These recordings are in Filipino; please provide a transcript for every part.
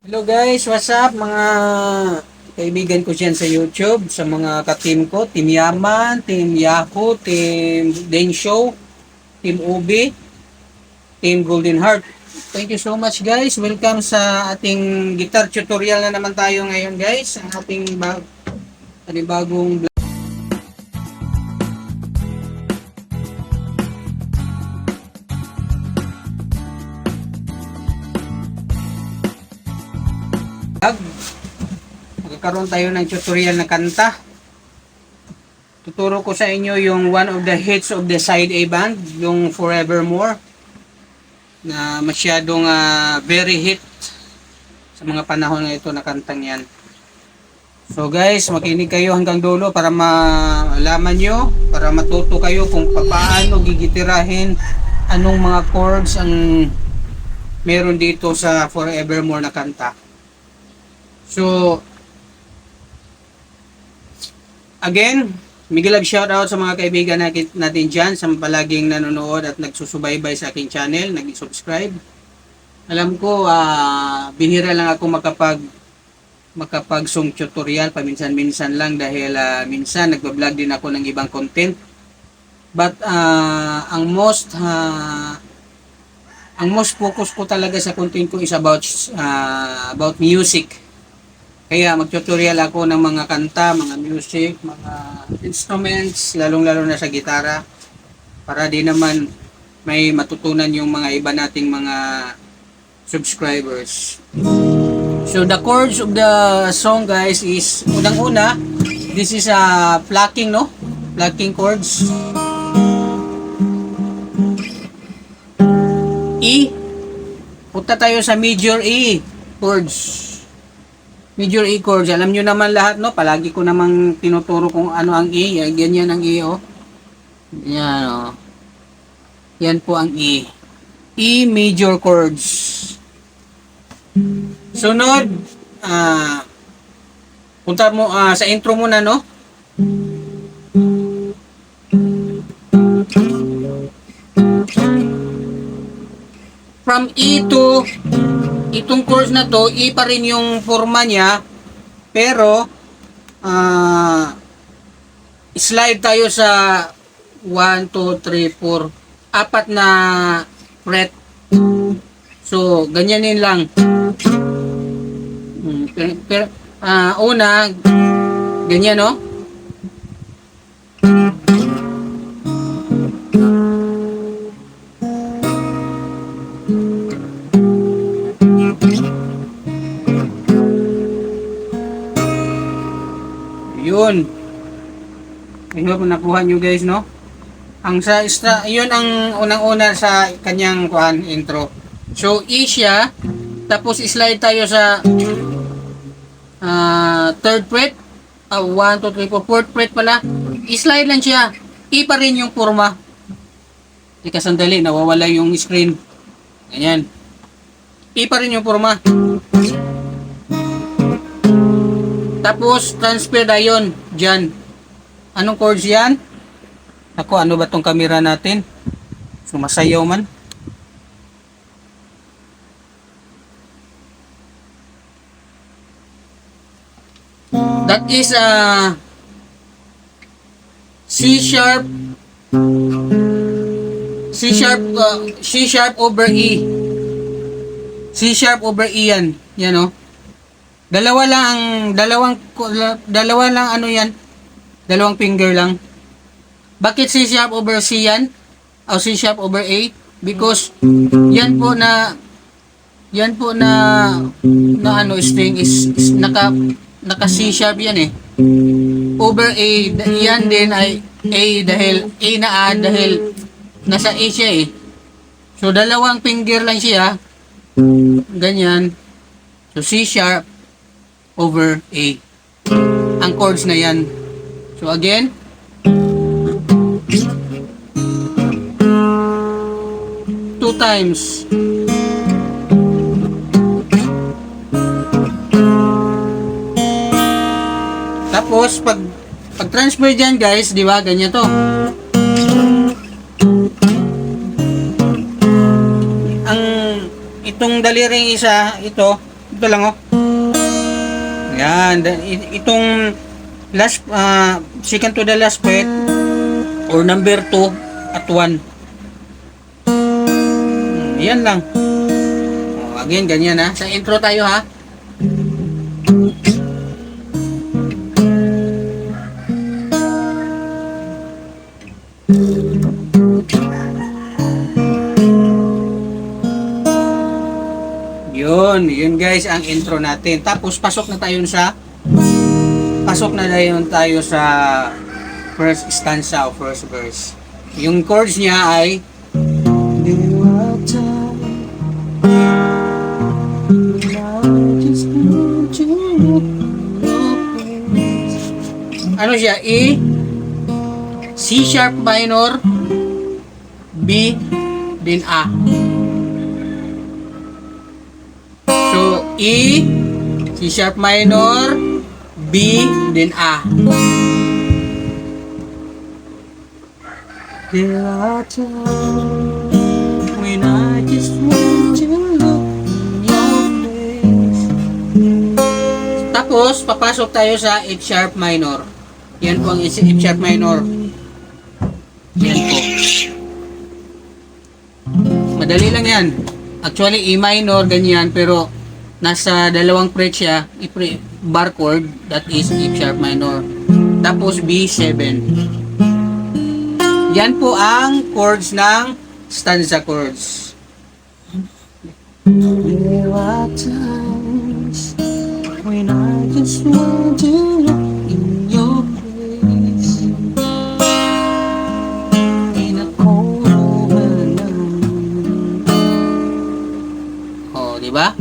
Hello guys, what's up mga kaibigan ko dyan sa YouTube, sa mga ka-team ko, Team Yaman, Team Yahoo, Team Denshow, Team Ubi, Team Golden Heart. Thank you so much guys. Welcome sa ating guitar tutorial na naman tayo ngayon guys. Ang ating bagong vlog. Magkakaroon tayo ng tutorial na kanta. Tuturo ko sa inyo yung one of the hits of the side A band, yung Forevermore, na masyadong very hit sa mga panahon na ito na kantang yan. So guys, makinig kayo hanggang dulo para malaman nyo, para matuto kayo kung paano gigitirahin, anong mga chords ang meron dito sa Forevermore na kanta. So, again, big shoutout sa mga kaibigan natin dyan sa palaging nanonood at nagsusubaybay sa aking channel, nag-subscribe. Alam ko, bihira lang ako makapag-song tutorial, paminsan-minsan lang dahil minsan nagbablog din ako ng ibang content. But ang most focus ko talaga sa content ko is about music. Kaya mag-tutorial ako ng mga kanta, mga music, mga instruments, lalong-lalo na sa gitara, para di naman may matutunan yung mga iba nating mga subscribers. So the chords of the song guys is, unang-una, this is plucking, no? Plucking chords. E. Punta tayo sa major E chords. Major E chords, alam nyo naman lahat, no? Palagi ko namang tinuturo kung ano ang E. Ganyan ang E, oh. Yan, oh. Yan po ang E. E major chords. Sunod, punta mo sa intro muna, no? From E to itong chords na to, E pa rin yung forma niya, pero slide tayo sa 1, 2, 3, 4, apat na fret. So, ganyanin lang. Una, ganyan, no? Yun. I hope nakuha nyo guys, no? Yun ang unang-una sa kanyang intro. So, E siya. Tapos, slide tayo sa third fret. 1, 2, 3, 4, fourth fret pala. I-slide lang siya. E pa rin yung forma. Teka, sandali. Nawawala yung screen. Ganyan. E pa rin yung forma. Tapos, transfer dayon dyan. Anong chords yan? Ako, ano ba tong camera natin? Sumasayaw man. That is C sharp over E. C sharp over E yan. Yan, oh. Dalawa lang ano yan? Dalawang finger lang. Bakit C sharp over C yan? O C sharp over A? Because yan po na ano string is naka C sharp yan eh. Over A, yan din ay A dahil dahil nasa A siya eh. So dalawang finger lang siya. Ganyan. So C sharp over A. Ang chords na yan. So again, two times. Tapos pag transfer dyan guys, di ba? Ganyan to. Ang itong daliring isa, ito, Ito lang, oh. Yan. Itong last, second to the last fret, or number 2 at 1. Yan lang. Again, ganyan ha. Sa intro tayo ha. Yun guys ang intro natin. Tapos pasok na tayo sa first stanza o first verse. Yung chords niya ay ano siya? E, C sharp minor, B, then A. So, E, C sharp minor, B, then A. There are times when I just want to look in your face. Tapos, papasok tayo sa F sharp minor. Yan po ang F sharp minor. Yan po. Madali lang yan. Actually, E minor, ganyan, pero nasa dalawang fret siya, bar chord, that is F sharp minor. Tapos B7. Yan po ang chords ng stanza chords. There are times when I just want to look in your face in a cold overnight. Oh, di ba?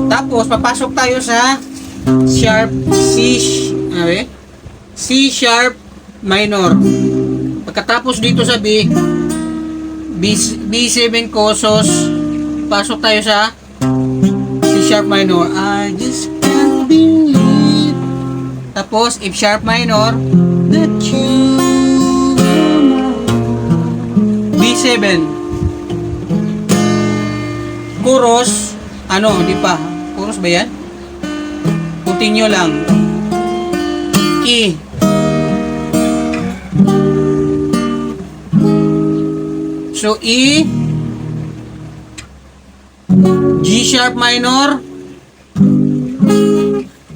Tapos papasok tayo sa sharp C sharp minor. Pagkatapos dito sa B7 kosos, pasok tayo sa C sharp minor. I just can't believe. Tapos F sharp minor, that you are mine. B7. Chorus, di pa. Chorus ba yan? Continue lang. E. So, E, G sharp minor,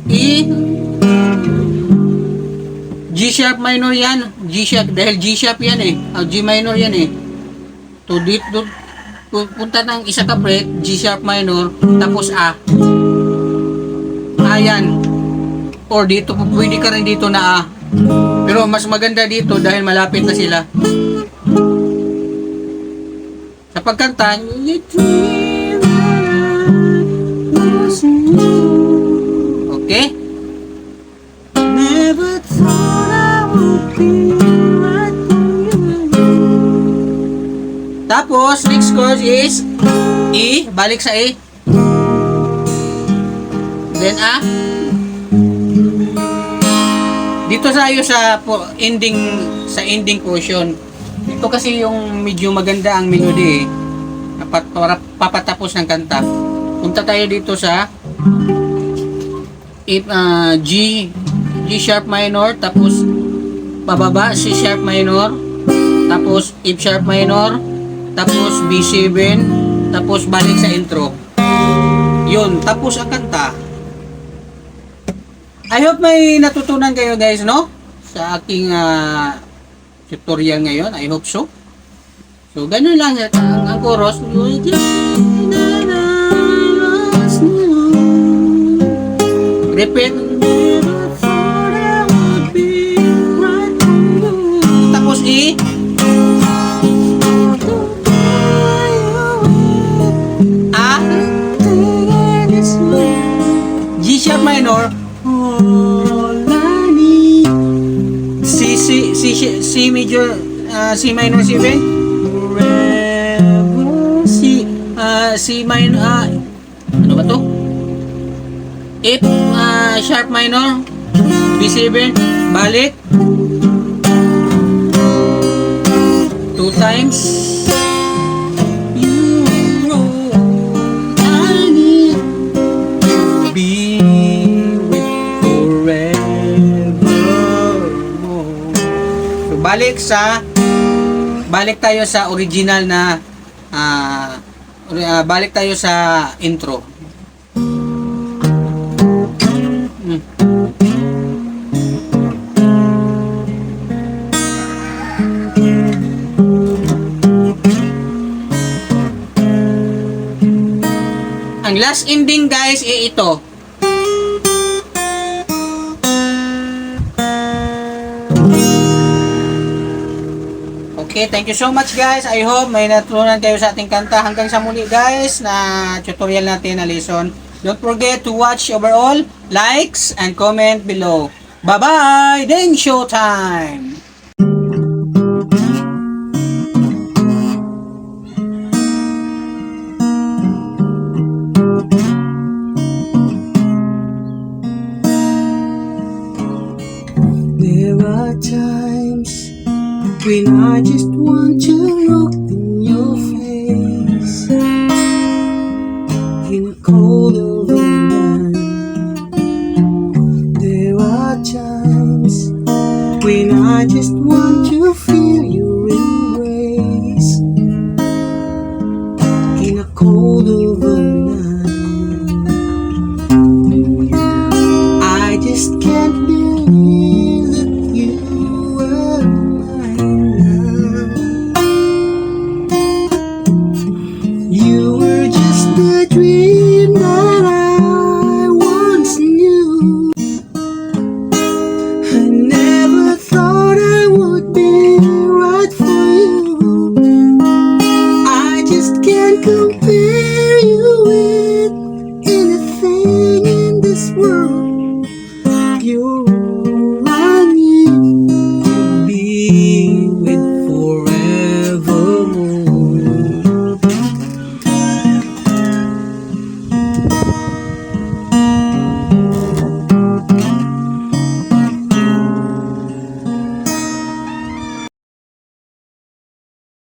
E, G sharp minor yan. G sharp, dahil G sharp yan eh. G minor yan eh. To dito, punta ng isa ka fret, G sharp minor, tapos A. A yan. Or dito, pwede ka rin dito na A. Pero mas maganda dito dahil malapit na sila. Sa pagkanta, okay? Never thought I would be right there. Tapos, next chord is E, balik sa E. Then A. Dito tayo sa ending portion. Ito kasi yung medyo maganda ang melody para papatapos ng kanta. Punta tayo dito sa G sharp minor, tapos pababa C sharp minor, tapos F sharp minor, tapos B7, tapos balik sa intro. Yun, tapos ang kanta. I hope may natutunan kayo guys, no? Sa aking tutorial ngayon. I hope so. So, ganun lang. Ang chorus. Repeat. Tapos E. A. G sharp minor. C major, C minor 7, C minor, Ano ba to? F sharp minor, B7, balik 2 times. You know I need to be with forevermore. So balik tayo sa original na balik tayo sa intro. Ang last ending guys ay ito. Okay, thank you so much guys. I hope may natutunan kayo sa ating kanta. Hanggang sa muli guys na tutorial natin na lesson. Don't forget to watch overall, likes, and comment below. Bye-bye! Then showtime! There are times when I just want to look in your face in a cold of a night. There are times when I just want